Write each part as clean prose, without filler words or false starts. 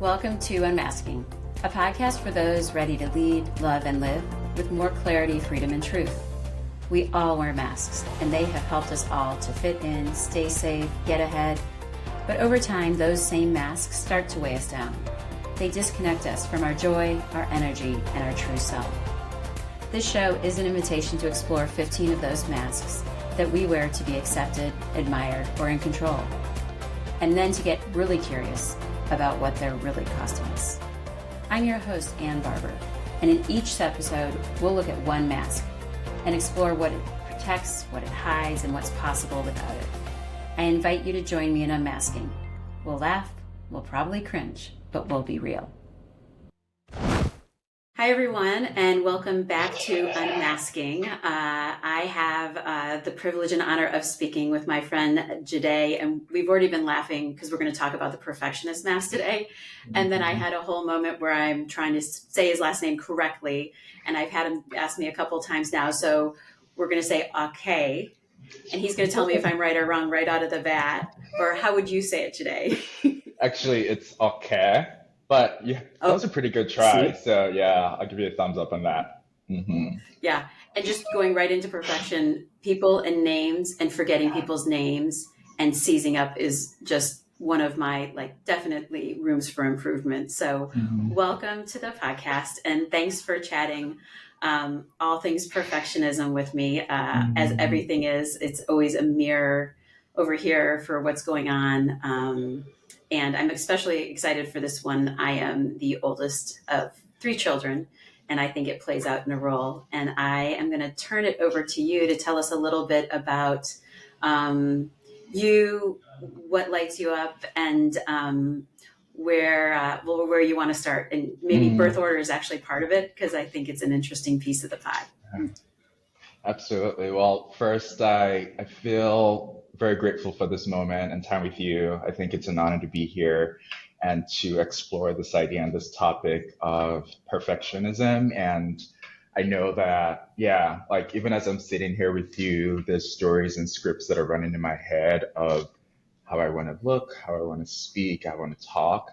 Welcome to Unmasking, a podcast for those ready to lead, love, and live with more clarity, freedom, and truth. We all wear masks, and they have helped us all to fit in, stay safe, get ahead. But over time, those same masks start to weigh us down. They disconnect us from our joy, our energy, and our true self. This show is an invitation to explore 15 of those masks that we wear to be accepted, admired, or in control, and then to get really curious about what they're really costing us. I'm your host, Barbour, and in each episode, we'll look at one mask and explore what it protects, what it hides, and what's possible without it. I invite you to join me in unmasking. We'll laugh, we'll probably cringe, but we'll be real. Hi, everyone, and welcome back to Unmasking. I have the privilege and honor of speaking with my friend Jide, and we've already been laughing because we're going to talk about the Perfectionist mask today. And then I had a whole moment where I'm trying to say his last name correctly, and I've had him ask me a couple times now. So we're going to say Oke, and he's going to tell me if I'm right or wrong right out of the bat. Or how would you say it today? Actually, it's Oke. But yeah, that was a pretty good try. So yeah, I'll give you a thumbs up on that. Mm-hmm. Yeah. And just going right into perfection, people and names and forgetting people's names and seizing up is just one of my definitely rooms for improvement. So welcome to the podcast and thanks for chatting all things perfectionism with me. As everything is, it's always a mirror over here for what's going on. And I'm especially excited for this one. I am the oldest of 3 children, and I think it plays out in a role. And I am going to turn it over to you to tell us a little bit about you, what lights you up, and where you want to start. And maybe birth order is actually part of it, because I think it's an interesting piece of the pie. Absolutely. Well, first, I feel very grateful for this moment and time with you. I think it's an honor to be here and to explore this idea and this topic of perfectionism. And I know that, even as I'm sitting here with you, there's stories and scripts that are running in my head of how I want to look, how I want to speak, how I want to talk.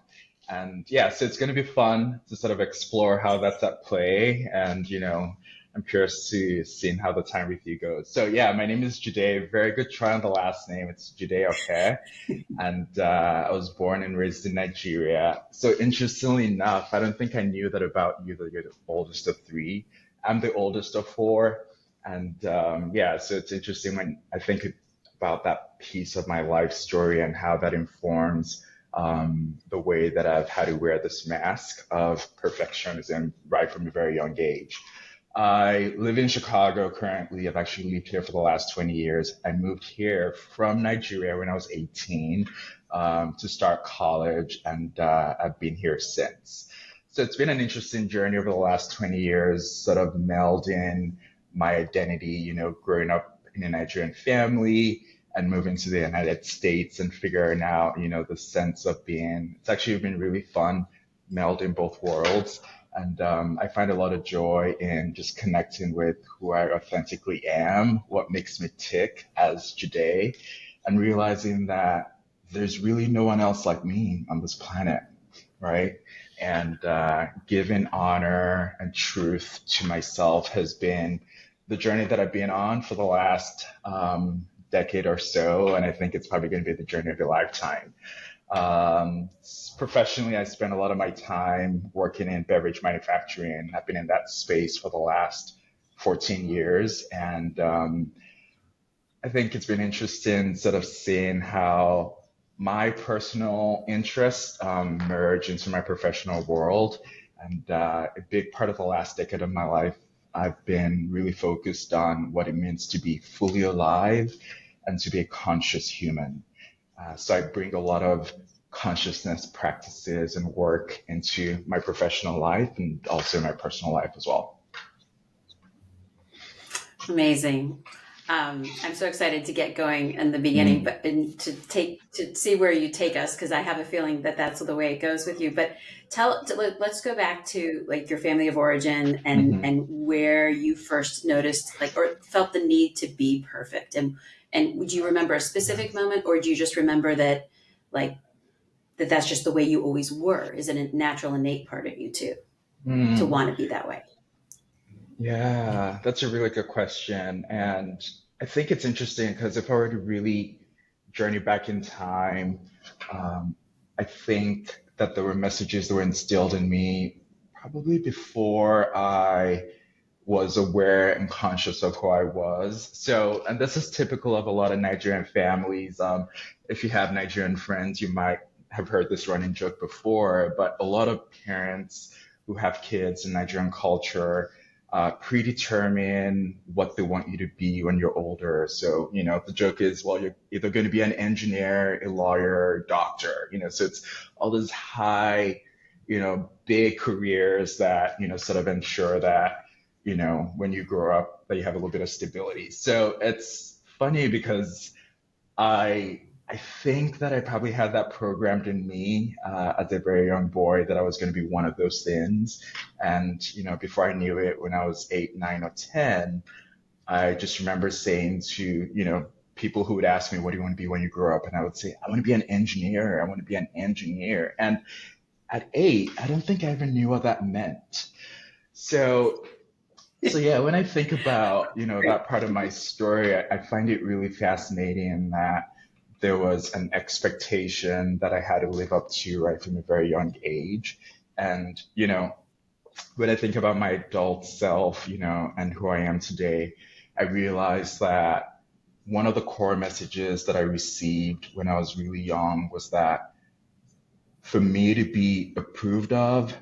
And so it's going to be fun to sort of explore how that's at play. And, I'm curious to see how the time with you goes. So my name is Jide. Very good try on the last name. It's Jide Oke. And I was born and raised in Nigeria. So interestingly enough, I don't think I knew that about you, that you're the oldest of 3. I'm the oldest of 4. And so it's interesting when I think about that piece of my life story and how that informs the way that I've had to wear this mask of perfectionism right from a very young age. I live in Chicago currently. I've actually lived here for the last 20 years. I moved here from Nigeria when I was 18 to start college, and I've been here since. So it's been an interesting journey over the last 20 years, sort of melding my identity, growing up in a Nigerian family and moving to the United States and figuring out, the sense of being. It's actually been really fun melding both worlds. And I find a lot of joy in just connecting with who I authentically am, what makes me tick as Jide, and realizing that there's really no one else like me on this planet, right? And giving honor and truth to myself has been the journey that I've been on for the last decade or so, and I think it's probably going to be the journey of a lifetime. Professionally, I spend a lot of my time working in beverage manufacturing. I've been in that space for the last 14 years. And I think it's been interesting sort of seeing how my personal interests merge into my professional world. And a big part of the last decade of my life, I've been really focused on what it means to be fully alive and to be a conscious human. So I bring a lot of consciousness practices and work into my professional life and also my personal life as well. Amazing. I'm so excited to get going in the beginning, but to see where you take us, because I have a feeling that that's the way it goes with you. But let's go back to your family of origin and where you first noticed or felt the need to be perfect. And would you remember a specific moment, or do you just remember that that that's just the way you always were? Is it a natural, innate part of you too, to want to be that way? Yeah, that's a really good question. And I think it's interesting because if I were to really journey back in time, um, I think that there were messages that were instilled in me probably before I was aware and conscious of who I was. So, and this is typical of a lot of Nigerian families. If you have Nigerian friends, you might have heard this running joke before, but a lot of parents who have kids in Nigerian culture predetermine what they want you to be when you're older. So, the joke is, well, you're either going to be an engineer, a lawyer, doctor, so it's all those high, big careers that, sort of ensure that when you grow up, that you have a little bit of stability. So it's funny because I think that I probably had that programmed in me as a very young boy that I was going to be one of those things. And before I knew it, when I was 8, 9, or 10, I just remember saying to people who would ask me, "What do you want to be when you grow up?" And I would say, "I want to be an engineer. I want to be an engineer." And at 8, I don't think I even knew what that meant. So yeah, when I think about, that part of my story, I find it really fascinating that there was an expectation that I had to live up to right from a very young age. And, when I think about my adult self, and who I am today, I realized that one of the core messages that I received when I was really young was that for me to be approved of,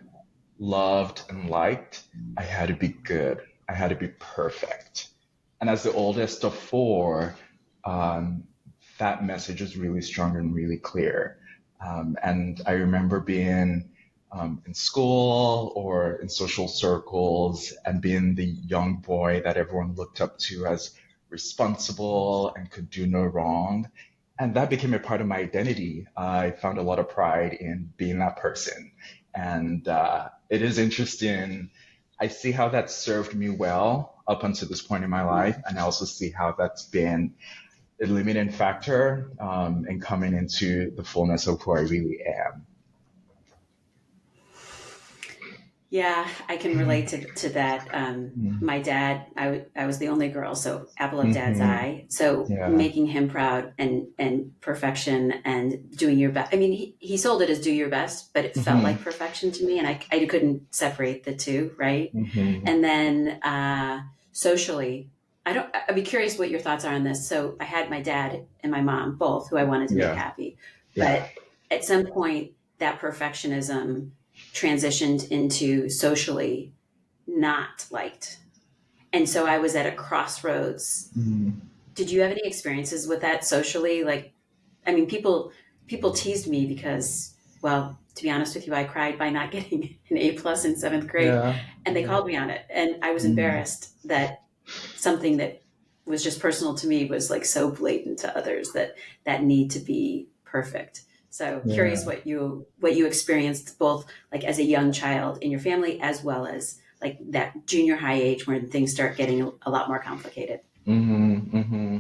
loved, and liked, I had to be good. I had to be perfect. And as the oldest of four, um, that message is really strong and really clear. And I remember being in school or in social circles and being the young boy that everyone looked up to as responsible and could do no wrong. And that became a part of my identity. I found a lot of pride in being that person. And it is interesting. I see how that served me well up until this point in my life. And I also see how that's been a limiting factor in coming into the fullness of who I really am. Yeah, I can relate to that. Mm-hmm. My dad, I was the only girl, so apple of dad's Mm-hmm. eye. So Yeah. making him proud and perfection and doing your best. I mean, he sold it as do your best, but it felt like Mm-hmm. perfection to me, and I couldn't separate the two, right? Mm-hmm. And then socially, I'd be curious what your thoughts are on this. So I had my dad and my mom, both who I wanted to make Yeah. happy. Yeah. But at some point, that perfectionism transitioned into socially not liked. And so I was at a crossroads. Mm-hmm. Did you have any experiences with that socially? Like, I mean, people teased me because, well, to be honest with you, I cried by not getting an A+ in seventh grade, Yeah. and they Yeah. called me on it, and I was Mm-hmm. embarrassed that something that was just personal to me was like so blatant to others, that need to be perfect. So curious Yeah. what you experienced both like as a young child in your family as well as like that junior high age when things start getting a lot more complicated. Mm-hmm. Mm-hmm.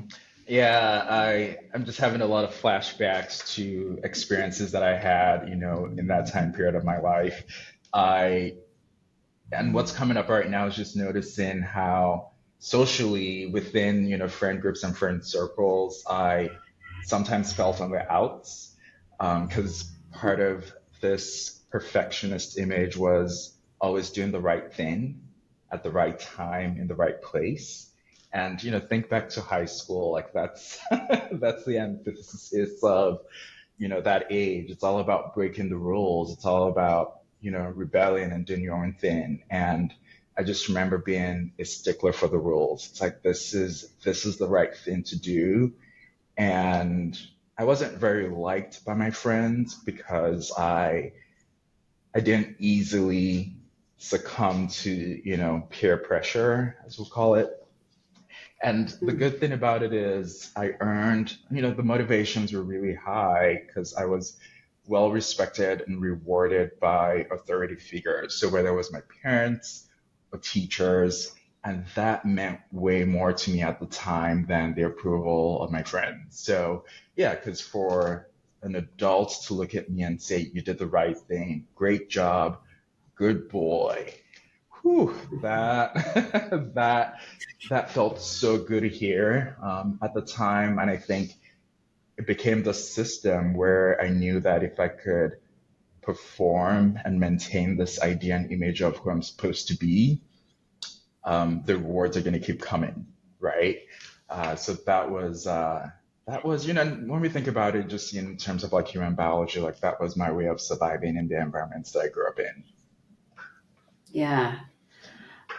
Yeah, I'm just having a lot of flashbacks to experiences that I had, in that time period of my life. I and what's coming up right now is just noticing how socially within, friend groups and friend circles, I sometimes felt on the outs because part of this perfectionist image was always doing the right thing at the right time in the right place. And think back to high school, like that's that's the antithesis of that age. It's all about breaking the rules. It's all about rebelling and doing your own thing. And I just remember being a stickler for the rules. It's like this is the right thing to do. And I wasn't very liked by my friends because I didn't easily succumb to peer pressure, as we'll call it. And the Mm. good thing about it is I earned, the motivations were really high because I was well respected and rewarded by authority figures. So whether it was my parents or teachers, and that meant way more to me at the time than the approval of my friends. So yeah, because for an adult to look at me and say, you did the right thing, great job, good boy. Whew, that that felt so good to hear at the time, and I think it became the system where I knew that if I could perform and maintain this idea and image of who I'm supposed to be, the rewards are going to keep coming, right? So that was, you know, when we think about it, just in terms of like human biology, like that was my way of surviving in the environments that I grew up in. Yeah.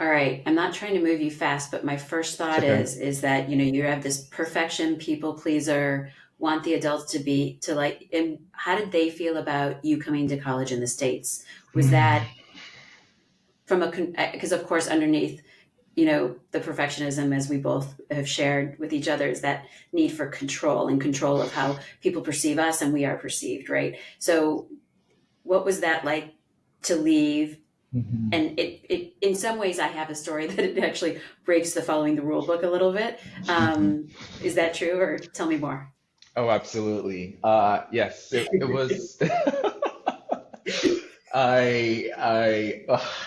All right. I'm not trying to move you fast, but my first It's thought okay. is that, you know, you have this perfection people pleaser, want the adults to be to like, and how did they feel about you coming to college in the States? Was that from a, because of course underneath, you know, the perfectionism, as we both have shared with each other, is that need for control and control of how people perceive us and we are perceived, right? So what was that like to leave? Mhm. And it in some ways I have a story that it actually breaks the following the rule book a little bit. Is that true, or tell me more? Oh, absolutely. Yes, it was.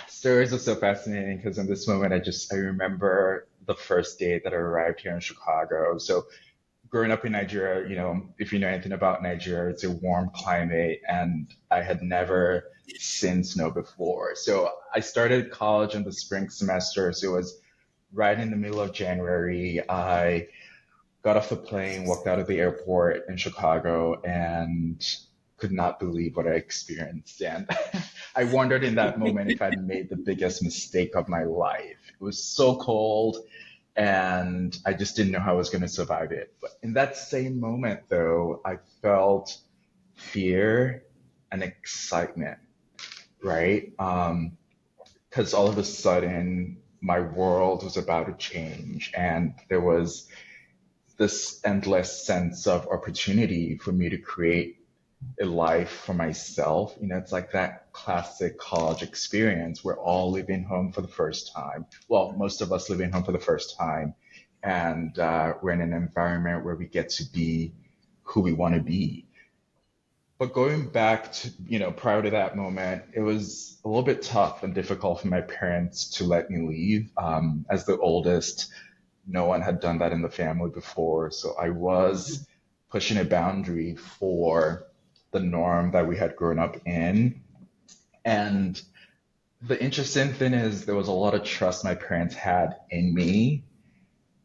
Stories are so fascinating because in this moment, I remember the first day that I arrived here in Chicago. So growing up in Nigeria, you know, if you know anything about Nigeria, it's a warm climate, and I had never seen snow before. So I started college in the spring semester. So it was right in the middle of January. I got off the plane, walked out of the airport in Chicago, and could not believe what I experienced. And I wondered in that moment if I'd made the biggest mistake of my life. It was so cold, and I just didn't know how I was going to survive it. But in that same moment, though, I felt fear and excitement, right? Because all of a sudden, my world was about to change, and there was this endless sense of opportunity for me to create a life for myself. You know, it's like that classic college experience. We're all leaving home for the first time. Well, most of us leaving home for the first time. And we're in an environment where we get to be who we want to be. But going back to, you know, prior to that moment, it was a little bit tough and difficult for my parents to let me leave. As the oldest, no one had done that in the family before. So I was pushing a boundary for the norm that we had grown up in. And the interesting thing is, there was a lot of trust my parents had in me,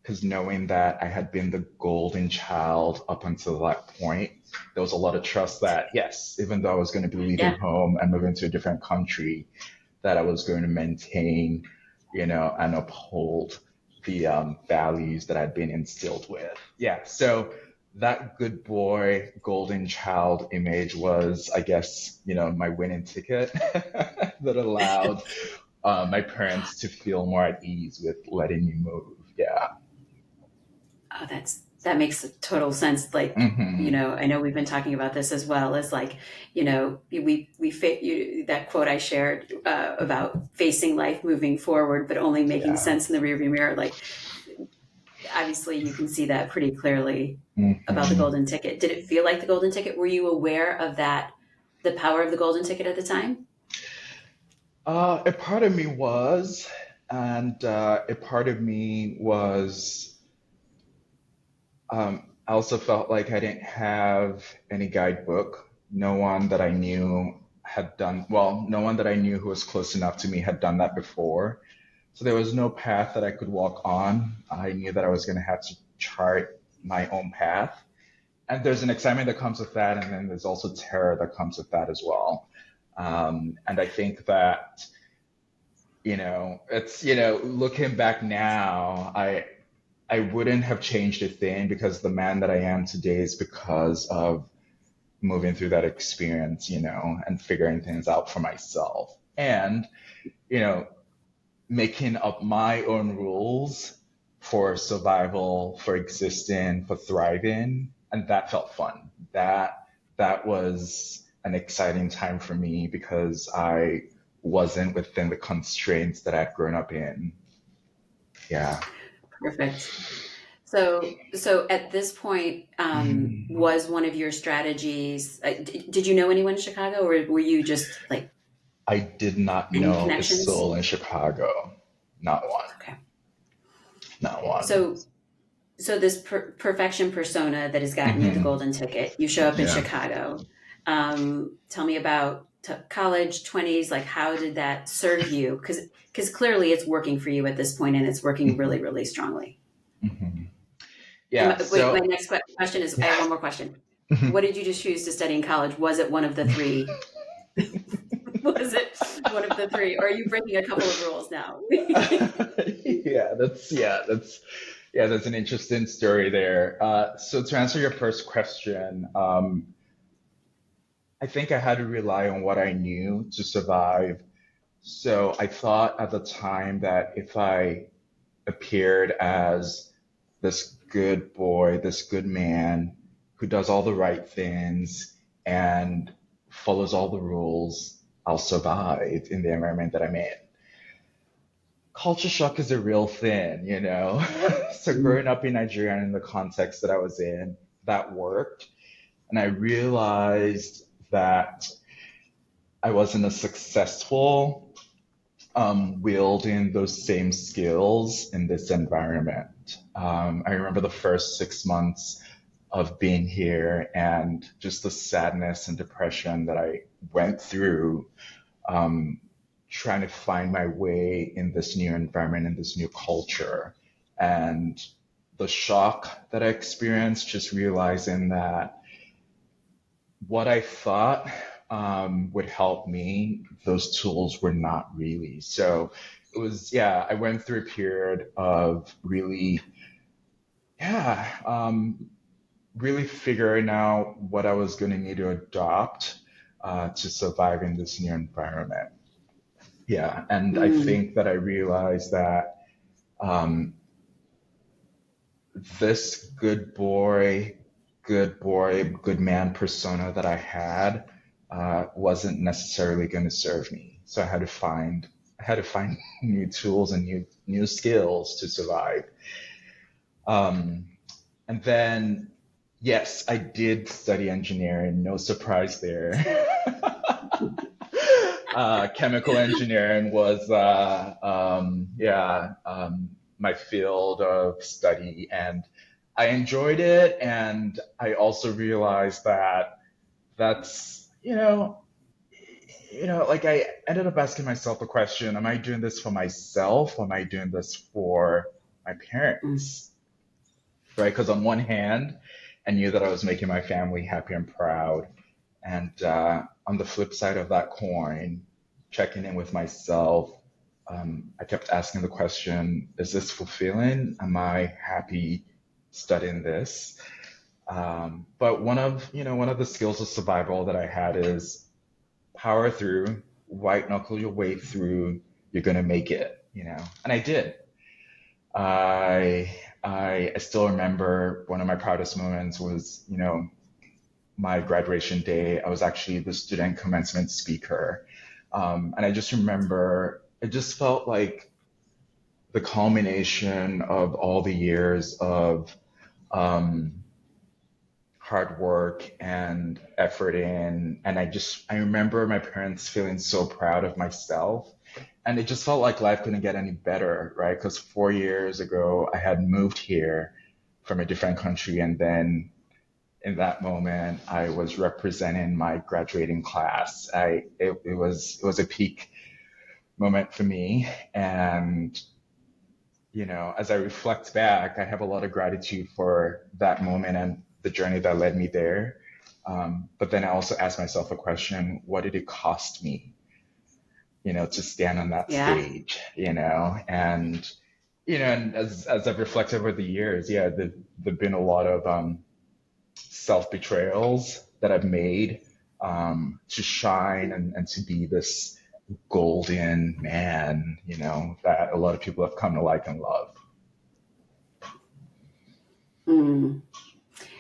because knowing that I had been the golden child up until that point, there was a lot of trust that, yes, even though I was going to be leaving Yeah. home and moving to a different country, that I was going to maintain, you know, and uphold the values that I'd been instilled with. Yeah, so that good boy, golden child image was, I guess, you know, my winning ticket that allowed my parents to feel more at ease with letting me move. Yeah. Oh, that makes total sense. Like, you Hmm. know, I know we've been talking about this as well as like, you know, that quote I shared about facing life moving forward, but only making Yeah. sense in the rearview mirror. Like, obviously, you can see that pretty clearly about the Hmm. golden ticket. Did it feel like the golden ticket? Were you aware of that, the power of the golden ticket at the time? A part of me was, and a part of me was, I also felt like I didn't have any guidebook. No one that I knew had done, well, no one that I knew who was close enough to me had done that before. So there was no path that I could walk on. I knew that I was going to have to chart my own path. And there's an excitement that comes with that, and then there's also terror that comes with that as well. And I think that, you know, it's, you know, looking back now, I wouldn't have changed a thing, because the man that I am today is because of moving through that experience, you know, and figuring things out for myself. And, you know, making up my own rules for survival, for existing, for thriving, and that felt fun. That was an exciting time for me, because I wasn't within the constraints that I'd grown up in. Yeah. Perfect. So at this point, Mhm. was one of your strategies, did you know anyone in Chicago, or were you just like I did not any know a connections? soul in Chicago. Not one. Okay. Not one. So this perfection persona that has gotten you the Hmm. golden ticket, you show up in Yeah. Chicago. Tell me about college, 20s, like how did that serve you? Because clearly it's working for you at this point, and it's working really, Hmm. really strongly. Hmm. And Yeah. wait, my So, next question is, I yeah. have one more question. What did you just choose to study in college? Was it one of the three? Was it one of the three? Or are you breaking a couple of rules now? That's an interesting story there. So to answer your first question, I think I had to rely on what I knew to survive. So I thought at the time that if I appeared as this good boy, this good man who does all the right things and follows all the rules, I'll survive in the environment that I'm in. Culture shock is a real thing. So growing up in Nigeria and in the context that I was in, that worked. And I realized that I wasn't as successful wielding those same skills in this environment. I remember the first 6 months of being here and just the sadness and depression that I went through um, trying to find my way in this new environment, in this new culture. And the shock that I experienced, just realizing that what I thought would help me, those tools were not really. So it was, yeah, I went through a period of really, yeah, really figuring out what I was going to need to adopt to survive in this new environment. Yeah, and I Mm, think that I realized that um, this good boy, good man persona that I had wasn't necessarily going to serve me. So I had to find new tools and new skills to survive. Um, and then, yes, I did study engineering. No surprise there. Chemical engineering was, my field of study, and I enjoyed it. And I also realized that that's, like I ended up asking myself the question: Am I doing this for myself? Or am I doing this for my mm, parents? Right? Because on one hand, I knew that I was making my family happy and proud. And on the flip side of that coin, checking in with myself, I kept asking the question, is this fulfilling? Am I happy studying this? But one of the skills of survival that I had is power through, white knuckle your way through, you're gonna make it. And I did. I still remember one of my proudest moments was, my graduation day. I was actually the student commencement speaker. And I just remember it just felt like the culmination of all the years of um, hard work and effort in. And I remember my parents feeling so proud of myself. And it just felt like life couldn't get any better, right? Because 4 years ago, I had moved here from a different country, and then in that moment, I was representing my graduating class. It was a peak moment for me, and as I reflect back, I have a lot of gratitude for that moment and the journey that led me there. But then I also ask myself a question: What did it cost me, to stand on that yeah. stage? And as I've reflected over the years, yeah, there've been a lot of self betrayals that I've made to shine and to be this golden man, that a lot of people have come to like and love. Mm.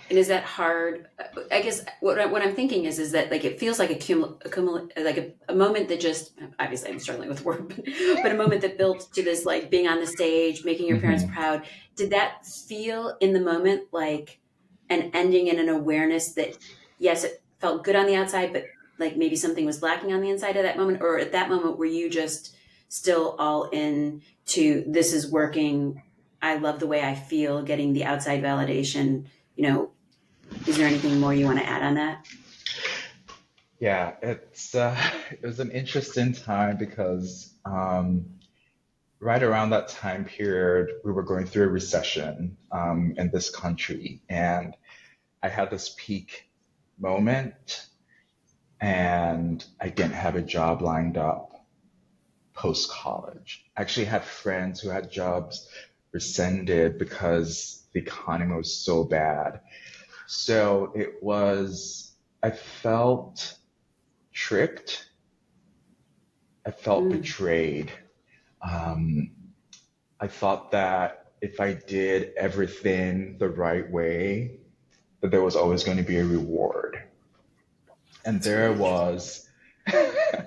And is that hard? I guess what I'm thinking is that like it feels like a moment that just, obviously I'm struggling with word, but a moment that built to this like being on the stage, making your parents Hmm. proud. Did that feel in the moment like an ending and an awareness that yes, it felt good on the outside, but like maybe something was lacking on the inside of that moment, or at that moment were you just still all in to this is working? I love the way I feel, getting the outside validation. You know, is there anything more you want to add on that? Yeah, it was an interesting time because right around that time period, we were going through a recession in this country, and I had this peak moment, and I didn't have a job lined up post college. I actually had friends who had jobs rescinded because the economy was so bad. So I felt tricked. I felt Mm, betrayed. Um, I thought that if I did everything the right way, that there was always going to be a reward. And that's there really interesting. was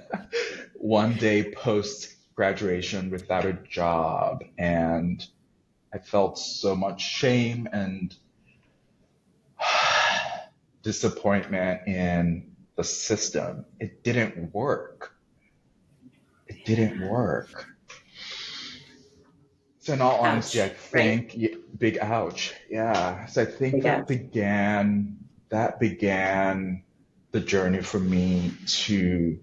one day post graduation without a job, and I felt so much shame and disappointment in the system. It didn't work. It didn't work. So in all honesty, I Ouch. Right. think big ouch. Yeah. So I think Big ouch. that began the journey for me to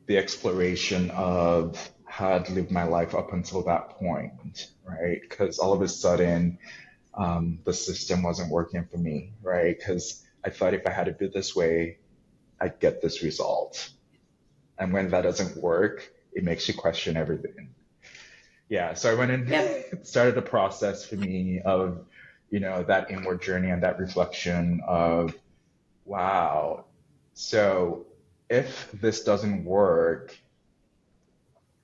the exploration of how I'd lived my life up until that point, right? Because all of a sudden, the system wasn't working for me, right? Because I thought if I had to do this way, I'd get this result. And when that doesn't work, it makes you question everything. Yeah, so I went Yep. and started a process for me of, that inward journey and that reflection of, wow, so if this doesn't work,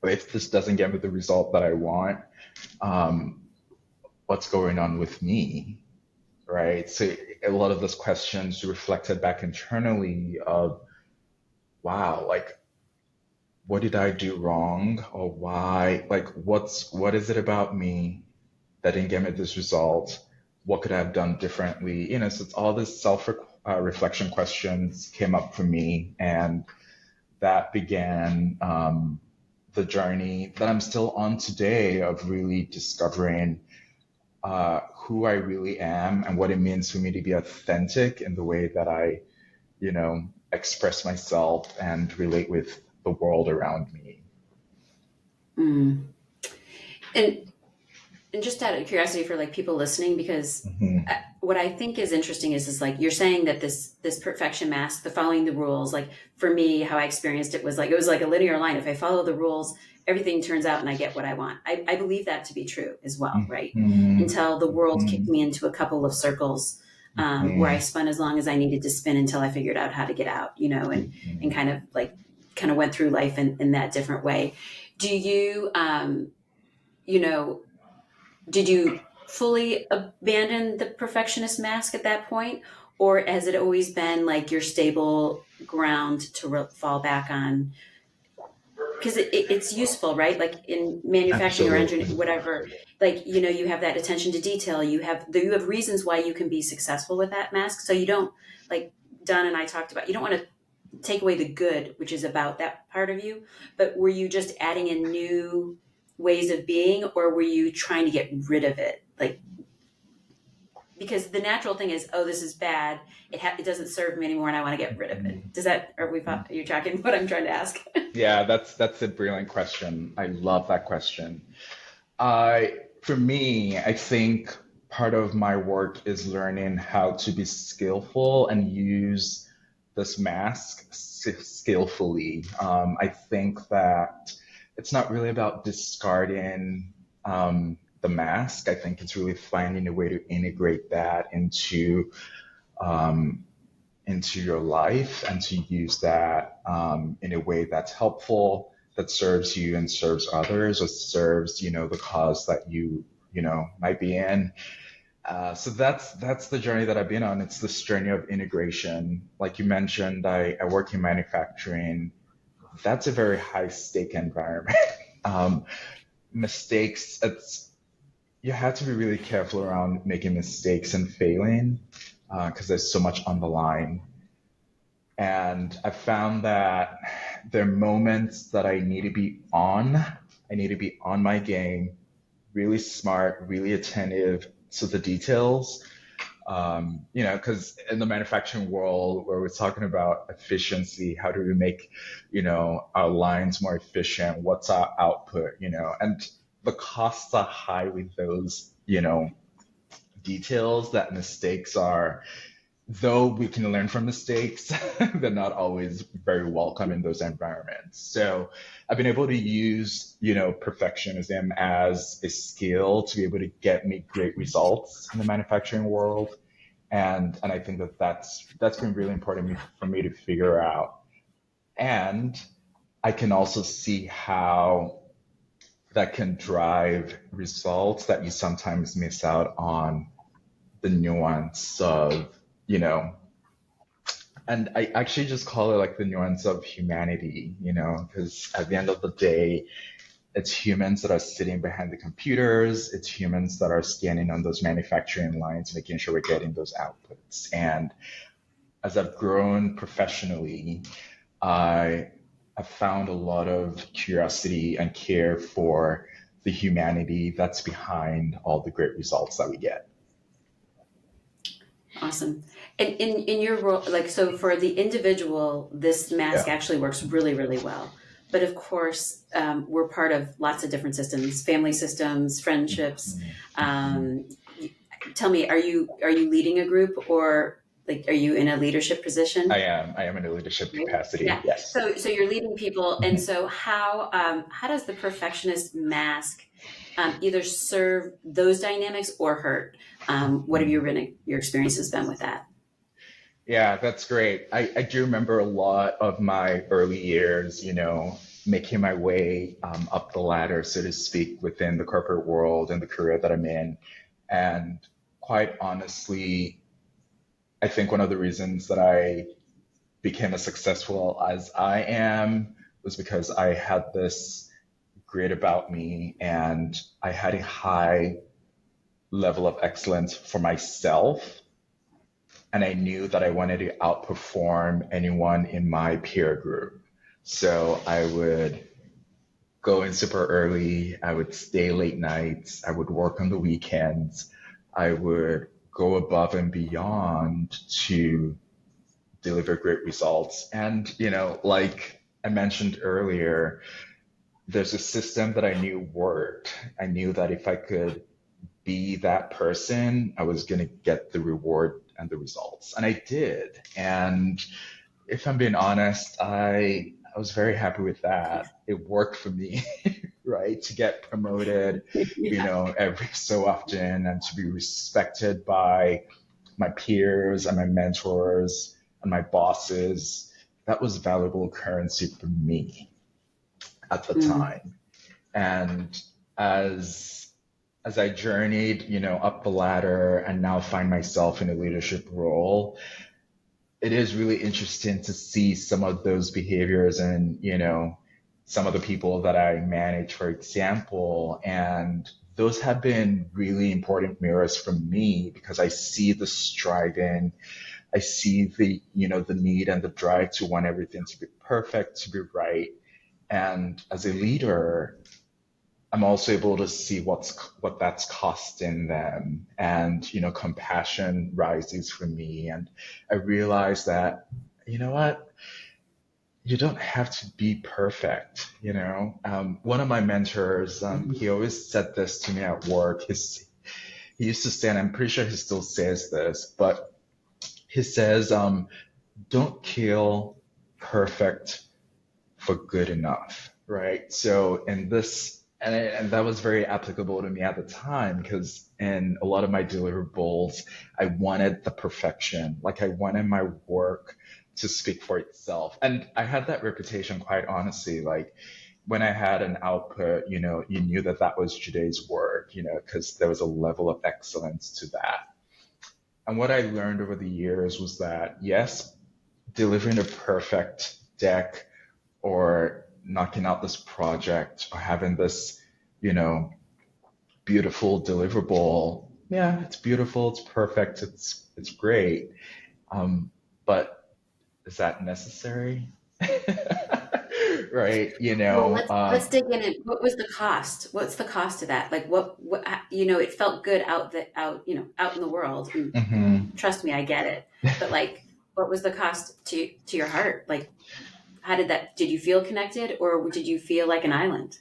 if this doesn't get me the result that I want, um, what's going on with me, right? So a lot of those questions reflected back internally of, wow, like what did I do wrong, or why, like what is it about me that didn't get me this result? What could I have done differently? So it's all this self reflection questions came up for me, and that began the journey that I'm still on today of really discovering who I really am and what it means for me to be authentic in the way that I, express myself and relate with the world around me. Mm. And and just out of curiosity for like people listening, because Hmm. what I think is interesting is like you're saying that this perfection mask, the following the rules, like for me, how I experienced it was like a linear line. If I follow the rules, everything turns out and I get what I want. I believe that to be true as well, right? Hmm. Until the world kicked Hmm. me into a couple of circles where I Hmm. spun as long as I needed to spin until I figured out how to get out, and Hmm. kind of went through life in that different way. Do you, you know, did you fully abandon the perfectionist mask at that point, or has it always been like your stable ground to fall back on? Because it's useful, right? Like in manufacturing or Absolutely. engineering, whatever. Like you have that attention to detail. You have reasons why you can be successful with that mask. So you don't, like Don and I talked about. You don't want to take away the good, which is about that part of you. But were you just adding in new ways of being, or were you trying to get rid of it? Like, because the natural thing is, oh, this is bad. It doesn't serve me anymore, and I want to get rid of it. Does that? Are you tracking what I'm trying to ask? Yeah, that's a brilliant question. I love that question. I, for me, I think part of my work is learning how to be skillful and use this mask skillfully. I think that it's not really about discarding the mask. I think it's really finding a way to integrate that um, into your life and to use that in a way that's helpful, that serves you and serves others, or serves, the cause that you might be in. So that's the journey that I've been on. It's this journey of integration. Like you mentioned, I work in manufacturing. That's a very high stake environment. um, Mistakes, you have to be really careful around making mistakes and failing because there's so much on the line. And I found that there are moments that I need to be on. I need to be on my game, really smart, really attentive to the details. Because in the manufacturing world where we're talking about efficiency, how do we make, our lines more efficient? What's our output? And the costs are high with those, details that mistakes are, though we can learn from mistakes, they're not always very welcome in those environments. So I've been able to use, perfectionism as a skill to be able to get me great results in the manufacturing world. And I think that that's been really important for me to figure out. And I can also see how that can drive results that you sometimes miss out on the nuance of, you know, and I actually just call it like the nuance of humanity, because at the end of the day, it's humans that are sitting behind the computers. It's humans that are scanning on those manufacturing lines, making sure we're getting those outputs. And as I've grown professionally, I have found a lot of curiosity and care for the humanity that's behind all the great results that we get. Awesome. And in your role, like, so for the individual, this mask Yeah. actually works really, really well. But of course, we're part of lots of different systems, family systems, friendships. Mhm. Mhm. Um, Tell me, are you leading a group, or like, are you in a leadership I position? am. I am in a leadership Right. capacity. Yeah. Yes. So you're leading people, and Mhm. so how does the perfectionist mask either serve those dynamics or hurt? What have your experiences been with that? Yeah, that's great. I do remember a lot of my early years, making my way up the ladder, so to speak, within the corporate world and the career that I'm in. And quite honestly, I think one of the reasons that I became as successful as I am was because I had this grit about me and I had a high level of excellence for myself. And I knew that I wanted to outperform anyone in my peer group. So I would go in super early. I would stay late nights. I would work on the weekends. I would go above and beyond to deliver great results. And, like I mentioned earlier, there's a system that I knew worked. I knew that if I could be that person, I was going to get the reward and the results. And I did. And if I'm being honest, I was very happy with that. It worked for me, right? To get promoted, Yeah. every so often and to be respected by my peers and my mentors and my bosses. That was valuable currency for me at the Mm. time. And as as I journeyed, up the ladder and now find myself in a leadership role, it is really interesting to see some of those behaviors and, some of the people that I manage, for example. And those have been really important mirrors for me because I see the striving, I see the need and the drive to want everything to be perfect, to be right. And as a leader, I'm also able to see what that's costing them, and compassion rises for me, and I realize that what, you don't have to be perfect. One of my mentors, he always said this to me at work. He used to say, and I'm pretty sure he still says this, but he says, "Don't kill perfect for good enough," right? So in this, and that was very applicable to me at the time because in a lot of my deliverables, I wanted the perfection. Like I wanted my work to speak for itself. And I had that reputation, quite honestly. Like when I had an output, you knew that that was Jide's work, because there was a level of excellence to that. And what I learned over the years was that, yes, delivering a perfect deck or knocking out this project or having this, you know, beautiful deliverable, yeah, it's beautiful, it's perfect, it's great. But is that necessary? Right? Well, let's dig in. What was the cost? What's the cost of that? Like what it felt good out in the world. And Mhm. trust me, I get it. But like, what was the cost to your heart? Like, how did you feel connected, or did you feel like an island?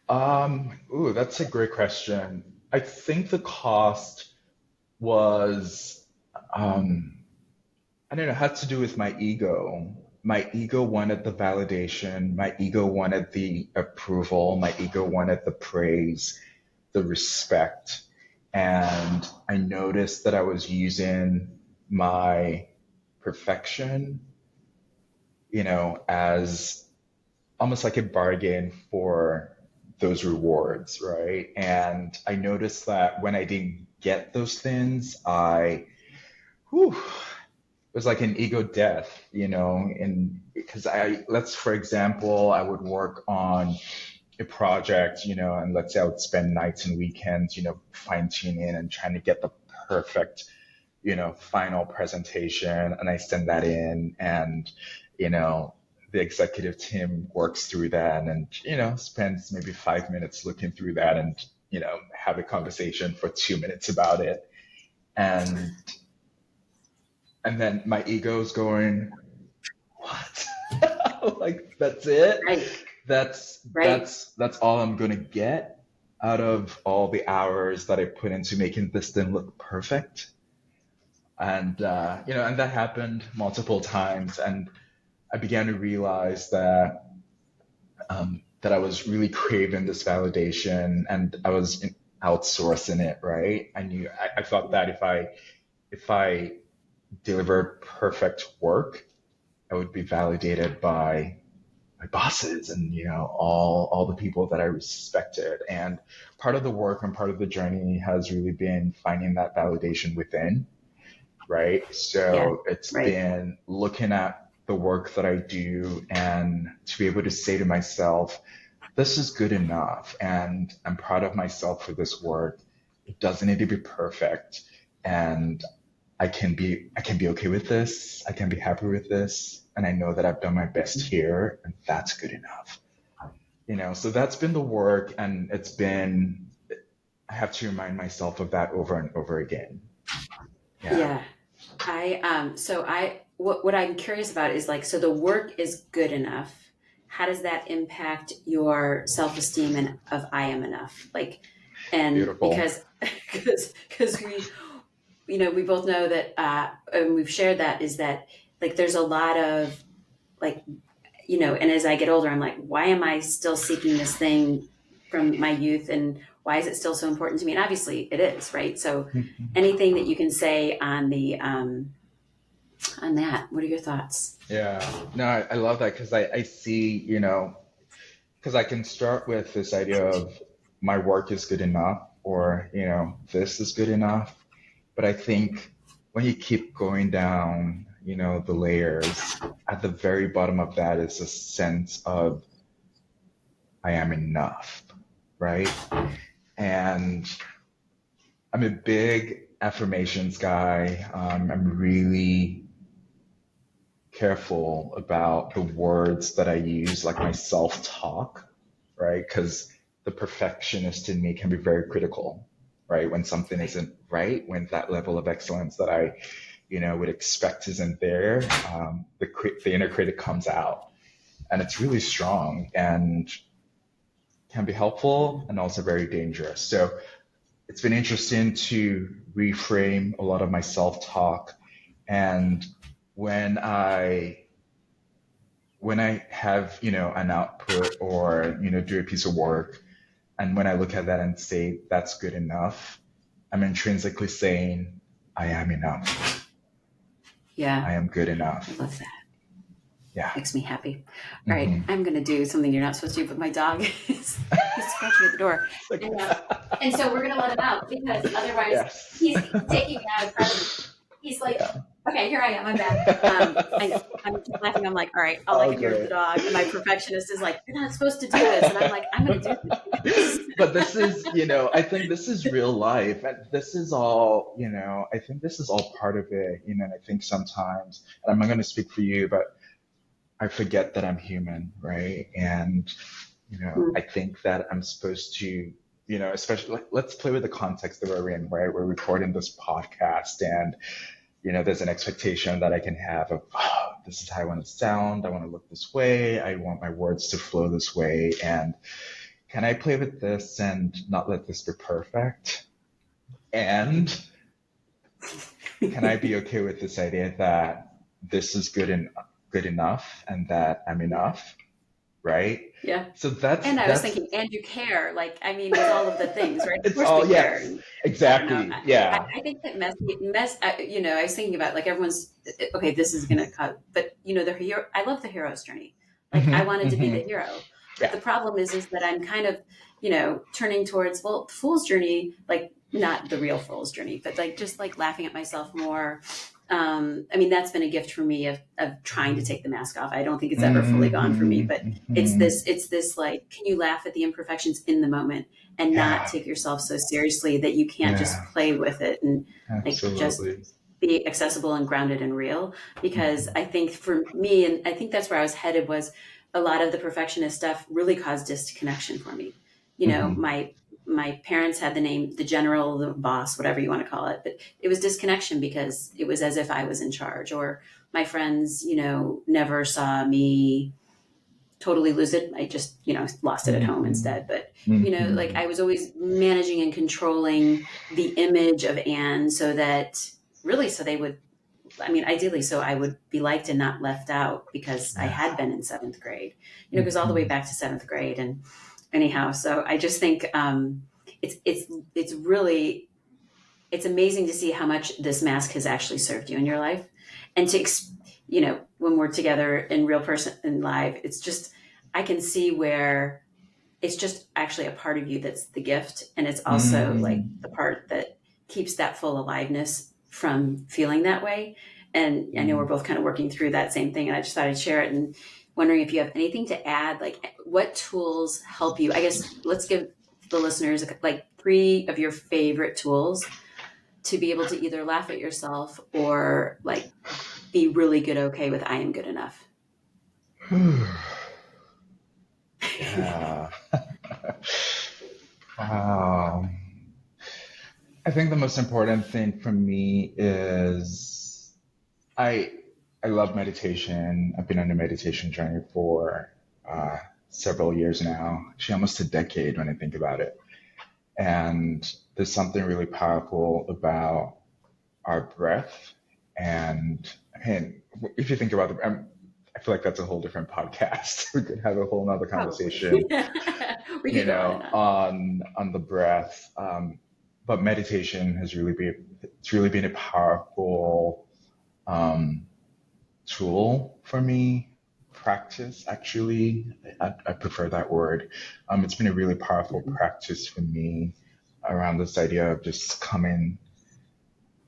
Ooh, that's a great question. I think the cost was, um, I don't know, had to do with my ego. My ego wanted the validation. My ego wanted the approval. My ego wanted the praise, the respect. And I noticed that I was using my perfection, as almost like a bargain for those rewards, right? And I noticed that when I didn't get those things, whew, it was like an ego death, and because for example, I would work on a project, and let's say I would spend nights and weekends, fine tuning and trying to get the perfect, final presentation. And I send that in and, you know, the executive team works through that and, spends maybe 5 minutes looking through that and, have a conversation for 2 minutes about it. And and then my ego's going, what? Like that's it? Right, That's right. that's that's all I'm gonna get out of all the hours that I put into making this thing look perfect. And and that happened multiple times. And I began to realize that I was really craving this validation, and I was outsourcing it. Right? I thought that if I delivered perfect work, I would be validated by my bosses and all the people that I respected. And part of the work and part of the journey has really been finding that validation within, right? Yeah, So it's right. been looking at the work that I do and to be able to say to myself, this is good enough and I'm proud of myself for this work. It doesn't need to be perfect. And I can be okay with this. I can be happy with this. And I know that I've done my best here and that's good enough. So that's been the work, and I have to remind myself of that over and over again. Yeah. Yeah. What I'm curious about is like, so the work is good enough. How does that impact your self-esteem and of I am enough? Like, and Beautiful. because we both know that, and we've shared that, is that like, there's a lot of like, and as I get older, I'm like, why am I still seeking this thing from my youth? And why is it still so important to me? And obviously it is, right? So anything that you can say on that, what are your thoughts? Yeah. No, I love that because I see, because I can start with this idea of my work is good enough or, this is good enough. But I think when you keep going down, the layers, at the very bottom of that is a sense of I am enough, right? And I'm a big affirmations guy. I'm really careful about the words that I use, like my self talk, right? Because the perfectionist in me can be very critical, right? When something isn't right, when that level of excellence that I, would expect isn't there, the inner critic comes out, and it's really strong and can be helpful and also very dangerous. So it's been interesting to reframe a lot of my self talk. And when I when I have, an output or, do a piece of work, and when I look at that and say, that's good enough, I'm intrinsically saying, I am enough. Yeah, I am good I enough. love that. Yeah. Makes me happy. All right, I'm going to do something you're not supposed to do, but my dog is he's scratching at the door. And so we're going to let him out because otherwise Yes. he's taking me out of presence. He's like, Yeah. okay, here I am. I'm back. I know. I'm just laughing. I'm like, all right, all I Oh, can hear is the great. dog. And my perfectionist is like, you're not supposed to do this. And I'm like, I'm going to do this. But this is, I think this is real life. And this is all, I think this is all part of it. And I think sometimes, and I'm not going to speak for you, but I forget that I'm human, right? And, I think that I'm supposed to, especially let's play with the context that we're in, right? We're recording this podcast and, there's an expectation that I can have of, oh, this is how I want to sound. I want to look this way. I want my words to flow this way. And can I play with this and not let this be perfect? And can I be okay with this idea that this is good enough and that I'm enough? Right? Yeah. So And I was thinking, and you care. Like, I mean, it's all of the things, right? Of it's course all, we care. yes, And I don't know. exactly. Yeah. I think that I was thinking about like everyone's, okay, this is going to cut, but the hero, I love the hero's journey. Like I wanted to be the hero. But Yeah. the problem is that I'm kind of, turning towards, well, the fool's journey, like not the real fool's journey, but like just like laughing at myself more. I mean, that's been a gift for me of trying to take the mask off. I don't think it's ever fully gone for me, but it's this like, can you laugh at the imperfections in the moment and not take yourself so seriously that you can't just play with it and like just be accessible and grounded and real? Because I think for me, and I think that's where I was headed, was a lot of the perfectionist stuff really caused disconnection for me. My parents had the name, the general, the boss, whatever you want to call it, but it was disconnection because it was as if I was in charge, or my friends, never saw me totally lose it. I just, lost it at home instead. But, like I was always managing and controlling the image of Anne so that really, so they would, I mean, ideally, so I would be liked and not left out because I had been in seventh grade, it goes all the way back to seventh grade. And anyhow, so I just think it's really, it's amazing to see how much this mask has actually served you in your life. And to, when we're together in real person and live, it's just, I can see where it's just actually a part of you that's the gift. And it's also like the part that keeps that full aliveness from feeling that way. And I know we're both kind of working through that same thing. And I just thought I'd share it and wondering if you have anything to add, like what tools help you. I guess let's give the listeners like 3 of your favorite tools to be able to either laugh at yourself or like be really good, okay with I am good enough. Yeah. I think the most important thing for me is I love meditation. I've been on a meditation journey for several years now, actually almost a decade when I think about it. And there's something really powerful about our breath. And I mean, if you think about it, I feel like that's a whole different podcast. We could have a whole nother conversation, We could go on the breath. But meditation has really been a powerful tool for me. Practice, actually, I prefer that word. It's been a really powerful practice for me around this idea of just coming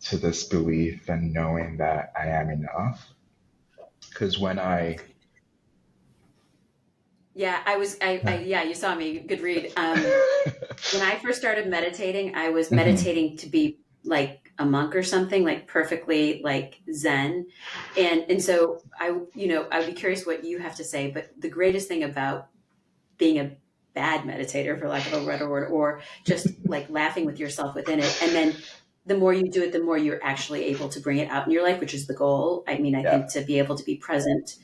to this belief and knowing that I am enough. Because when yeah, you saw me. Good read. When I first started meditating, I was meditating to be like a monk or something, like perfectly like Zen. And so I would be curious what you have to say, but the greatest thing about being a bad meditator, for lack of a better word, or just like laughing with yourself within it. And then the more you do it, the more you're actually able to bring it out in your life, which is the goal. I mean, I think to be able to be present,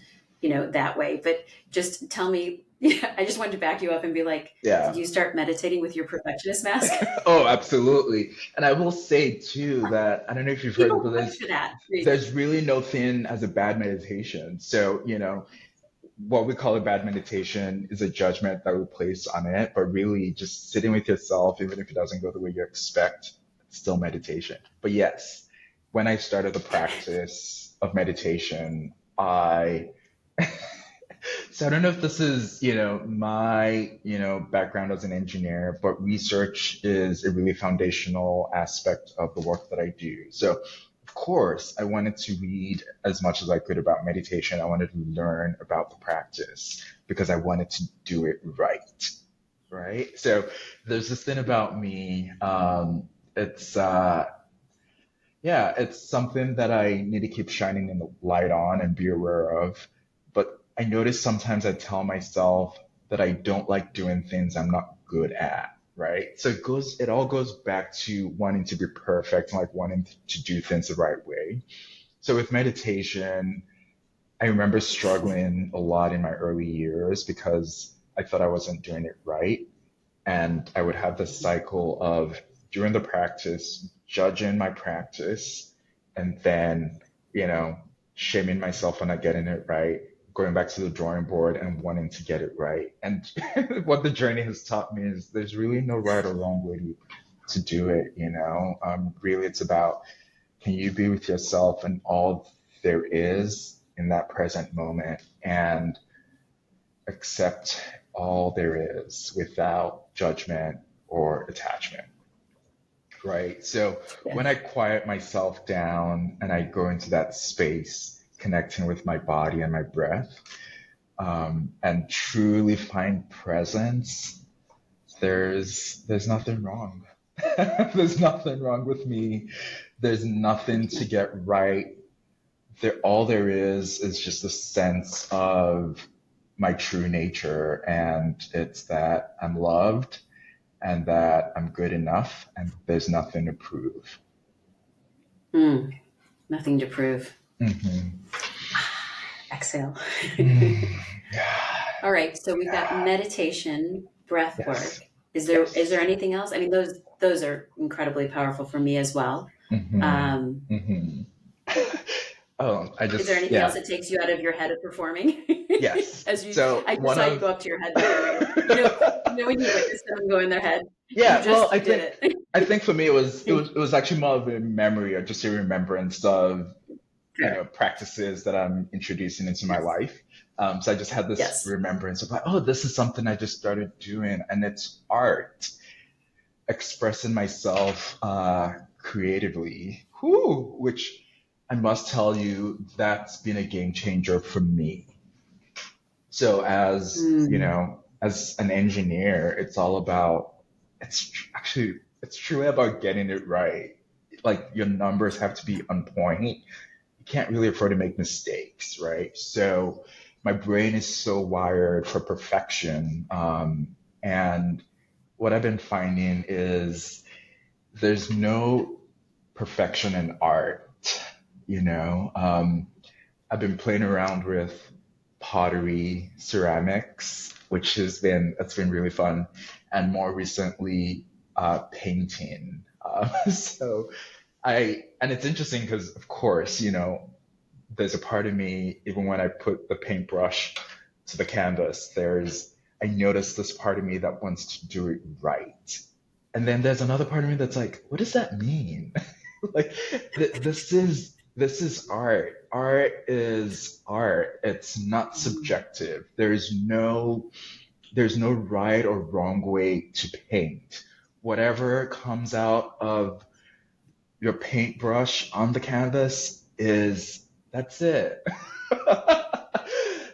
that way. But just tell me, I just wanted to back you up and be like, did you start meditating with your perfectionist mask? Oh, absolutely. And I will say too that I don't know if you've heard of this. There's really no thing as a bad meditation. So, what we call a bad meditation is a judgment that we place on it, but really just sitting with yourself, even if it doesn't go the way you expect, it's still meditation. But yes, when I started the practice of meditation, I So I don't know if this is, my, background as an engineer, but research is a really foundational aspect of the work that I do. So of course, I wanted to read as much as I could about meditation. I wanted to learn about the practice because I wanted to do it right. Right. So there's this thing about me. It's, yeah, it's something that I need to keep shining in the light on and be aware of. But I notice sometimes I tell myself that I don't like doing things I'm not good at, right? So it all goes back to wanting to be perfect and like wanting to do things the right way. So with meditation, I remember struggling a lot in my early years because I thought I wasn't doing it right. And I would have this cycle of during the practice, judging my practice, and then, you know, shaming myself for not getting it right, going back to the drawing board and wanting to get it right. And what the journey has taught me is there's really no right or wrong way to do it, Really, it's about can you be with yourself and all there is in that present moment and accept all there is without judgment or attachment, right? So when I Yes. quiet myself down and I go into that space, connecting with my body and my breath, and truly find presence, there's nothing wrong. There's nothing wrong with me. There's nothing to get right. All there is just a sense of my true nature, and it's that I'm loved and that I'm good enough, and there's nothing to prove. Mm, nothing to prove. Hmm. Exhale. Yeah. All right. So we've got meditation, breath Yes. work. Is there Yes. anything else? I mean, those are incredibly powerful for me as well. Hmm. Um, Hmm. Oh, is there anything else yeah. that takes you out of your head of performing? Yes. As you, So I just one saw you of go up to your head there, right? You know when you witness someone go in their head, Yeah, well, you did it. I think for me it was actually more of a memory or just a remembrance of Fair. practices that I'm introducing into my Yes. life. So I just had this Yes. remembrance of like, oh, this is something I just started doing, and it's art, expressing myself creatively, which I must tell you that's been a game changer for me. So Mm. as an engineer, it's truly about getting it right. Like your numbers have to be on point. You can't really afford to make mistakes, right? So my brain is so wired for perfection. And what I've been finding is there's no perfection in art, you know? I've been playing around with pottery, ceramics, that's been really fun, and more recently, painting. So and it's interesting because, of course, there's a part of me, even when I put the paintbrush to the canvas, I notice this part of me that wants to do it right. And then there's another part of me that's like, what does that mean? Like, this is art. Art is art. It's not subjective. There's no right or wrong way to paint. Whatever comes out of your paintbrush on the canvas that's it.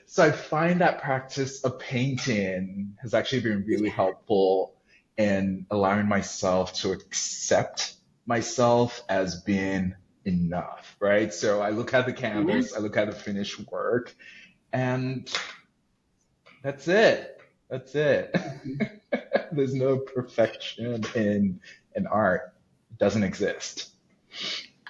So I find that practice of painting has actually been really helpful in allowing myself to accept myself as being enough, right? So I look at the Yeah. canvas, I look at the finished work, and that's it. That's it. There's no perfection in art. It doesn't exist.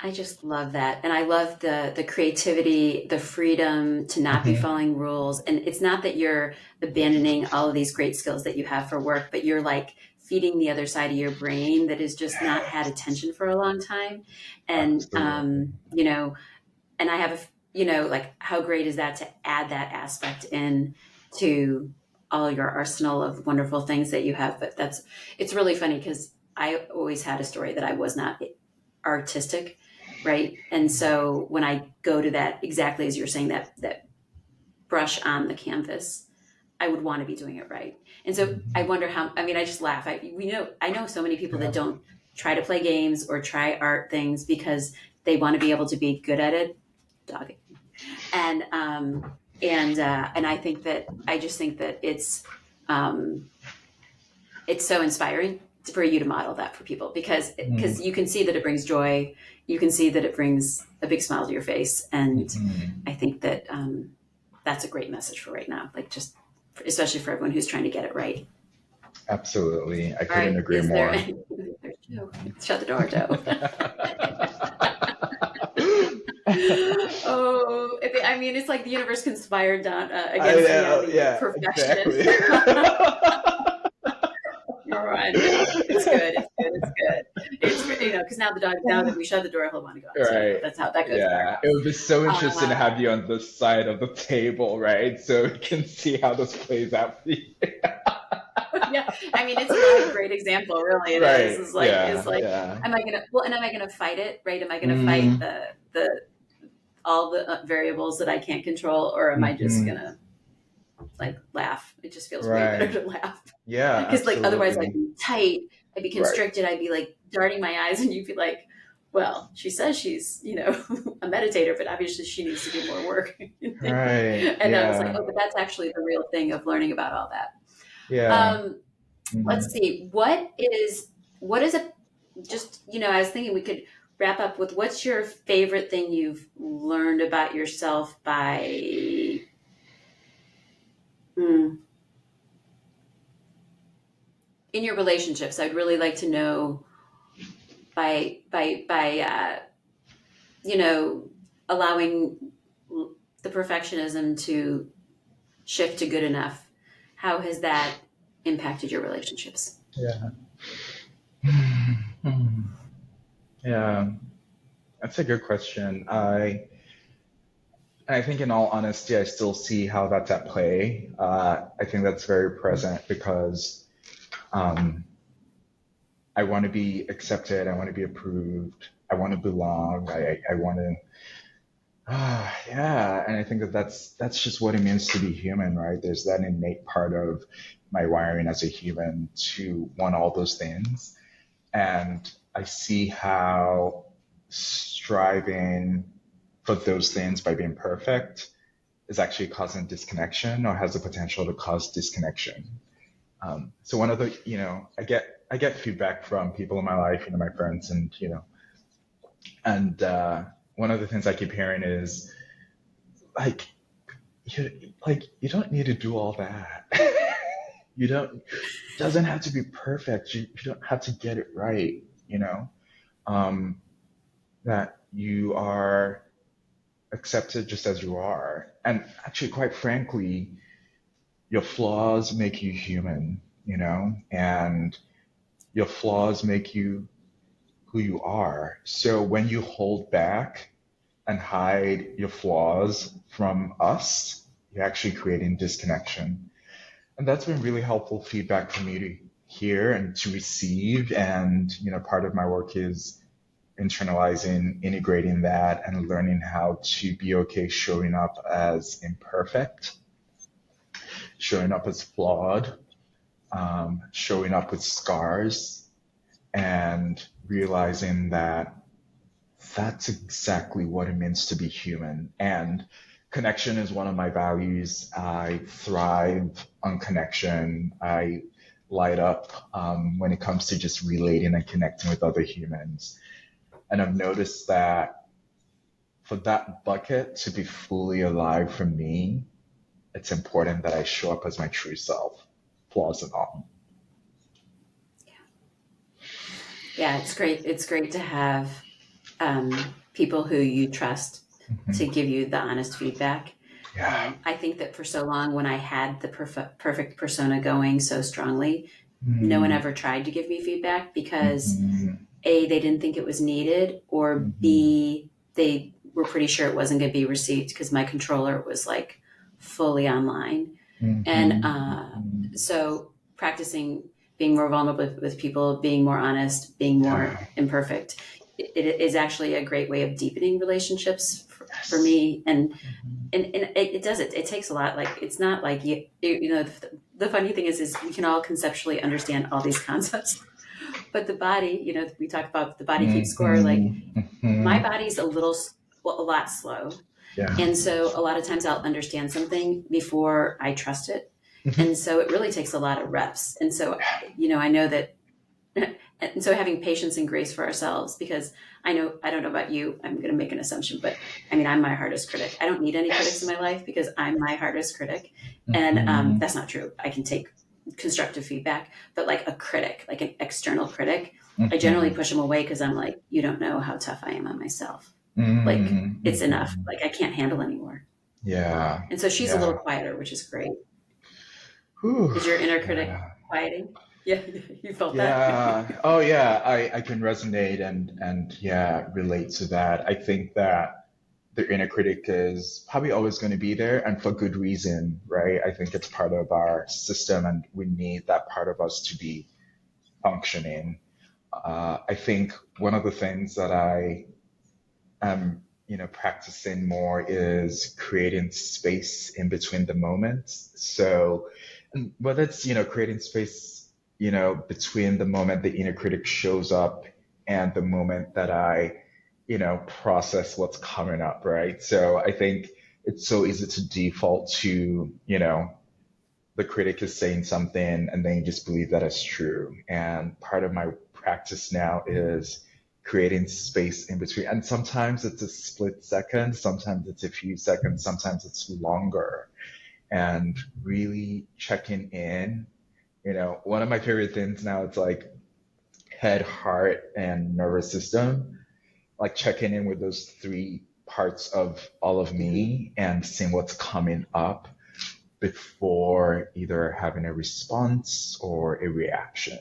I just love that. And I love the creativity, the freedom to not be Hmm. following rules. And it's not that you're abandoning all of these great skills that you have for work, but you're like feeding the other side of your brain that has just not had attention for a long time. And Absolutely. and I have like how great is that to add that aspect in to all your arsenal of wonderful things that you have. But it's really funny because I always had a story that I was not artistic, right? And so when I go to that, exactly as you're saying, that brush on the canvas, I would want to be doing it right. And so I wonder how, I mean, I just laugh. I know so many people that don't try to play games or try art things because they want to be able to be good at it. Dog. And I think that, I just think that it's so inspiring for you to model that for people because you can see that it brings joy. You can see that it brings a big smile to your face. And I think that that's a great message for right now. Like just, especially for everyone who's trying to get it right. Absolutely. I couldn't agree more. Shut the door, Joe. Oh, I mean, it's like the universe conspired down against perfection. Exactly. You're right. It's good. It's good, because now that we shut the door, he'll want to go outside. Right. That's how that goes. Yeah, it would be so interesting to have you on this side of the table, right? So we can see how this plays out for you. Yeah, I mean, it's not a great example, really. It is. It's like, am I gonna fight it? Right? Am I gonna fight the all the variables that I can't control, or am I just gonna like laugh? It just feels way better to laugh. Yeah, because like otherwise I'd be tight, I'd be constricted, I'd be like darting my eyes, and you'd be like, well, she says she's a meditator, but obviously she needs to do more work. And I was like, oh, but that's actually the real thing of learning about all that. Let's see, what is a just I was thinking we could wrap up with, what's your favorite thing you've learned about yourself by in your relationships? I'd really like to know by allowing the perfectionism to shift to good enough. How has that impacted your relationships? Yeah, that's a good question. I think, in all honesty, I still see how that's at play. I think that's very present because I want to be accepted. I want to be approved. I want to belong. I want to. And I think that's just what it means to be human, right? There's that innate part of my wiring as a human to want all those things. And I see how striving for those things by being perfect is actually causing disconnection, or has the potential to cause disconnection. So one of the, I get feedback from people in my life, my friends, and one of the things I keep hearing is you don't need to do all that. It doesn't have to be perfect. You don't have to get it right. That you are accepted just as you are. And actually, quite frankly, your flaws make you human, and your flaws make you who you are. So when you hold back and hide your flaws from us, you're actually creating disconnection. And that's been really helpful feedback for me to hear and to receive. And, part of my work is internalizing, integrating that, and learning how to be okay showing up as imperfect, showing up as flawed, showing up with scars, and realizing that that's exactly what it means to be human. And connection is one of my values. I thrive on connection. I light up when it comes to just relating and connecting with other humans. And I've noticed that for that bucket to be fully alive for me, it's important that I show up as my true self, flaws and all. Yeah, it's great. It's great to have people who you trust to give you the honest feedback. I think that for so long, when I had the perfect persona going so strongly, no one ever tried to give me feedback because A, they didn't think it was needed, or B, they were pretty sure it wasn't going to be received because my controller was like fully online. And so practicing being more vulnerable with people, being more honest, being more imperfect, it is actually a great way of deepening relationships for me. And it does it. It takes a lot. Like, it's not like the funny thing is we can all conceptually understand all these concepts, but the body, we talk about the body keeps score. Like, my body's a lot slow. Yeah. And so a lot of times I'll understand something before I trust it. And so it really takes a lot of reps. And so, I know that, and so having patience and grace for ourselves, because I don't know about you, I'm going to make an assumption, but I mean, I'm my hardest critic. I don't need any critics in my life because I'm my hardest critic. And that's not true. I can take constructive feedback, but like a critic, like an external critic, I generally push them away because I'm like, you don't know how tough I am on myself. Like, it's enough. Like, I can't handle anymore. Yeah. And so she's a little quieter, which is great. Whew. Is your inner critic quieting? Yeah, you felt that? Yeah. Oh, yeah. I can resonate and relate to that. I think that the inner critic is probably always going to be there, and for good reason, right? I think it's part of our system, and we need that part of us to be functioning. I think one of the things that I am, practicing more is creating space in between the moments. So, whether it's, creating space, between the moment the inner critic shows up and the moment that I, process what's coming up, right? So I think it's so easy to default to, the critic is saying something and then you just believe that it's true. And part of my practice now is creating space in between. And sometimes it's a split second, sometimes it's a few seconds, sometimes it's longer. And really checking in. One of my favorite things now, it's like head, heart, and nervous system, like checking in with those three parts of all of me and seeing what's coming up before either having a response or a reaction.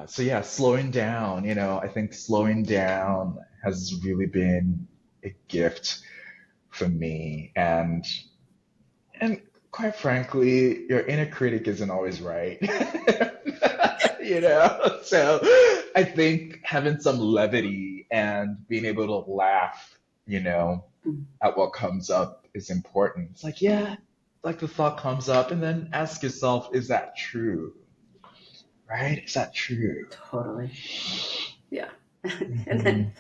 So yeah, slowing down, I think slowing down has really been a gift for me. And quite frankly, your inner critic isn't always right. So I think having some levity and being able to laugh, at what comes up is important. It's like, like the thought comes up and then ask yourself, is that true? Right? Is that true? Totally. Yeah. And then,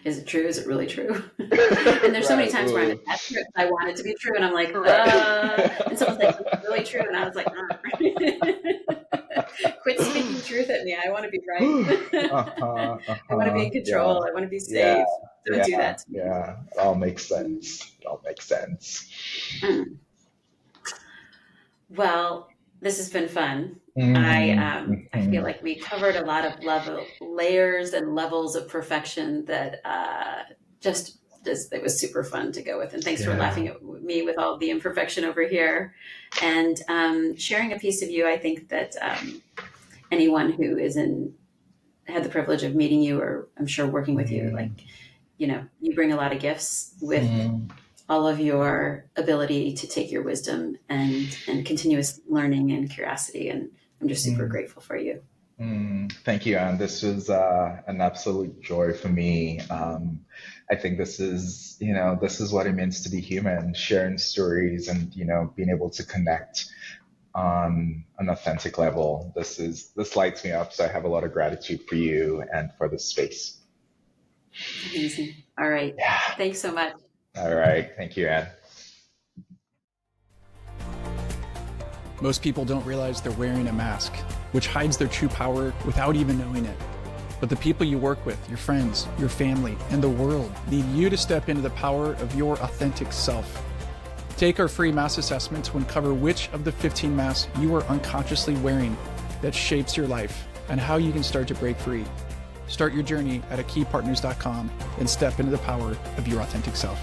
is it true? Is it really true? And there's so many times where I'm attached to it, I want it to be true, and I'm like, and someone's like, is it really true? And I was like, quit speaking truth at me. I want to be right. I want to be in control. I want to be safe. Don't do that to me. Yeah, it all makes sense. Well, this has been fun. I feel like we covered a lot of layers and levels of perfection that it was super fun to go with. And thanks for laughing at me with all the imperfection over here and sharing a piece of you. I think that anyone who had the privilege of meeting you, or I'm sure working with you, like, you bring a lot of gifts with all of your ability to take your wisdom and continuous learning and curiosity. And I'm just super grateful for you. Thank you, Anne. This was an absolute joy for me. I think this is what it means to be human, sharing stories and, being able to connect on an authentic level. This lights me up. So I have a lot of gratitude for you and for the space. Amazing. All right. Yeah. Thanks so much. All right. Thank you, Anne. Most people don't realize they're wearing a mask, which hides their true power without even knowing it. But the people you work with, your friends, your family, and the world need you to step into the power of your authentic self. Take our free mask assessment to uncover which of the 15 masks you are unconsciously wearing that shapes your life and how you can start to break free. Start your journey at akeypartners.com and step into the power of your authentic self.